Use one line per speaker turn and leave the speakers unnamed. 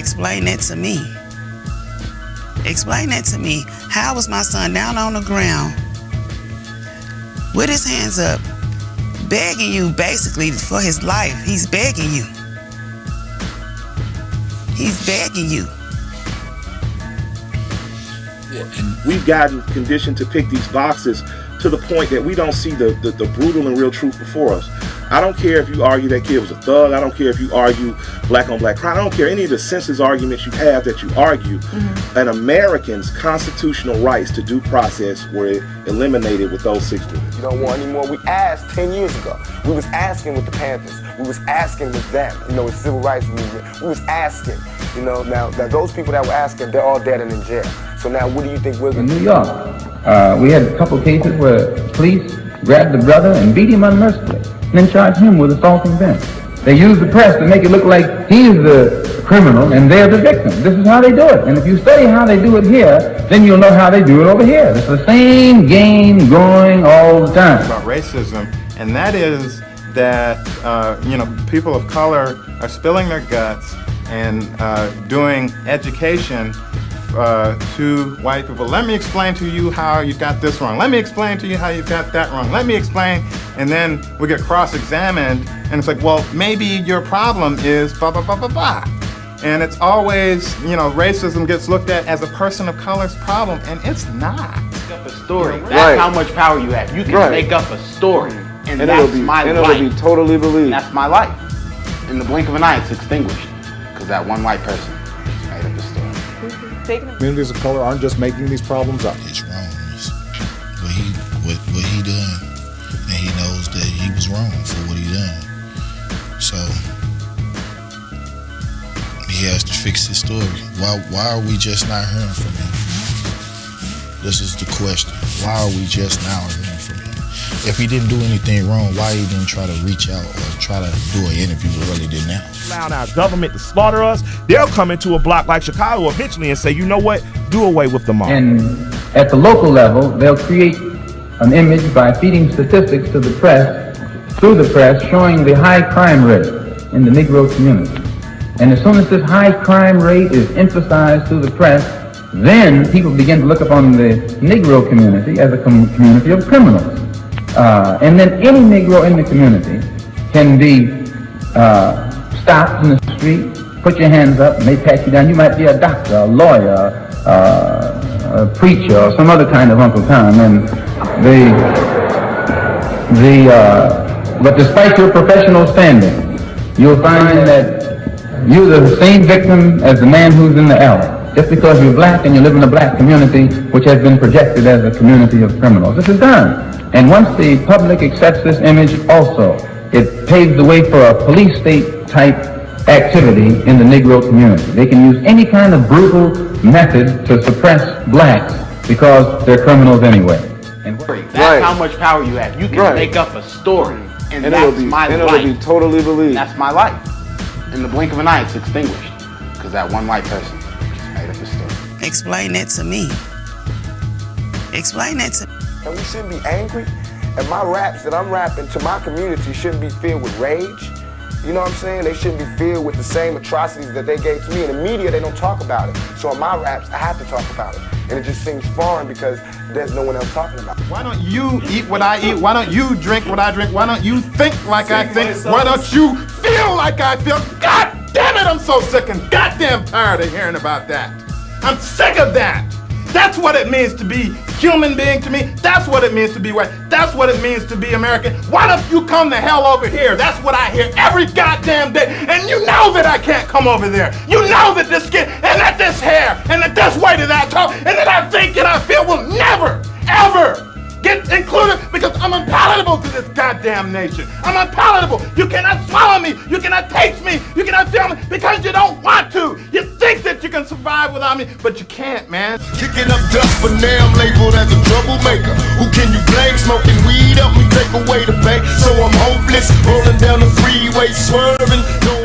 Explain that to me. Explain that to me. How was my son down on the ground with his hands up, begging you basically for his life? He's begging you. He's begging you.
And we've gotten conditioned to pick these boxes to the point that we don't see the brutal and real truth before us. I don't care if you argue that kid was a thug. I don't care if you argue black on black crime. I don't care any of the senseless arguments you have that you argue. An American's constitutional rights to due process were eliminated with those 6 students.
You don't want any more. We asked 10 years ago. We was asking with the Panthers. We was asking with them, with the civil rights movement. We was asking, now those people that were asking, they're all dead and in jail. So now what do you think we're going to do?
In New York, we had a couple cases where police grabbed the brother and beat him unmercifully, and then charged him with assaulting them. They use the press to make it look like he's the criminal and they're the victim. This is how they do it. And if you study how they do it here, then you'll know how they do it over here. It's the same game going all the time.
About racism, and that is that people of color are spilling their guts and doing education to white people. Let me explain to you how you got this wrong. Let me explain to you how you got that wrong. Let me explain, and then we get cross-examined, and it's like, well, maybe your problem is blah, blah, blah, blah, blah. And it's always, racism gets looked at as a person of color's problem, and it's not.
Make up a story. That's how much power you have. You can make up a story, and that's my life.
And it'll be totally believed.
And that's my life. In the blink of an eye, it's extinguished, because that one white person made up a story.
Communities of color aren't just making these problems up.
It's wrong. What he done, and he knows that he was wrong for what he done. So he has to fix his story. Why are we just not hearing from him? This is the question. Why are we just now hearing from him? If he didn't do anything wrong, why he didn't try to reach out or try to do an interview earlier than now?
Allow our government to slaughter us, they'll come into a block like Chicago eventually and say, you know what, do away with the mob.
And at the local level, they'll create an image by feeding statistics to the press, through the press, showing the high crime rate in the Negro community. And as soon as this high crime rate is emphasized through the press, then people begin to look upon the Negro community as a community of criminals. And then any Negro in the community can be stopped in the street, put your hands up, and they pat you down. You might be a doctor, a lawyer, a preacher, or some other kind of Uncle Tom. And but despite your professional standing, you'll find that you're the same victim as the man who's in the alley. Just because you're black and you live in a black community, which has been projected as a community of criminals. This is done. And once the public accepts this image also, it paves the way for a police state type activity in the Negro community. They can use any kind of brutal method to suppress blacks because they're criminals anyway. And
that's how much power you have. You can make up a story, and that's my life.
And it'll be totally believed.
That's my life. In the blink of an eye, it's extinguished, because that one white person made up a story.
Explain that to me. Explain that to me.
And we shouldn't be angry. And my raps that I'm rapping to my community shouldn't be filled with rage. You know what I'm saying? They shouldn't be filled with the same atrocities that they gave to me. In the media, they don't talk about it. So in my raps, I have to talk about it. And it just seems foreign because there's no one else talking about it.
Why don't you eat what I eat? Why don't you drink what I drink? Why don't you think like I think? Why don't you feel like I feel? God damn it, I'm so sick and goddamn tired of hearing about that. I'm sick of that. That's what it means to be human being to me. That's what it means to be white. That's what it means to be American. Why don't you come the hell over here? That's what I hear every goddamn day. And you know that I can't come over there. You know that this skin, and that this hair, and that this way that I talk, and that I think and I feel will never, ever get included because I'm unpalatable to this goddamn nation. I'm unpalatable. You cannot swallow me. You cannot taste me. You cannot feel me because you don't want to. You think that you can survive without me, but you can't, man.
Kicking up dust, but now I'm labeled as a troublemaker. Who can you blame? Smoking weed help me take away the pain. So I'm hopeless, rolling down the freeway, swerving. No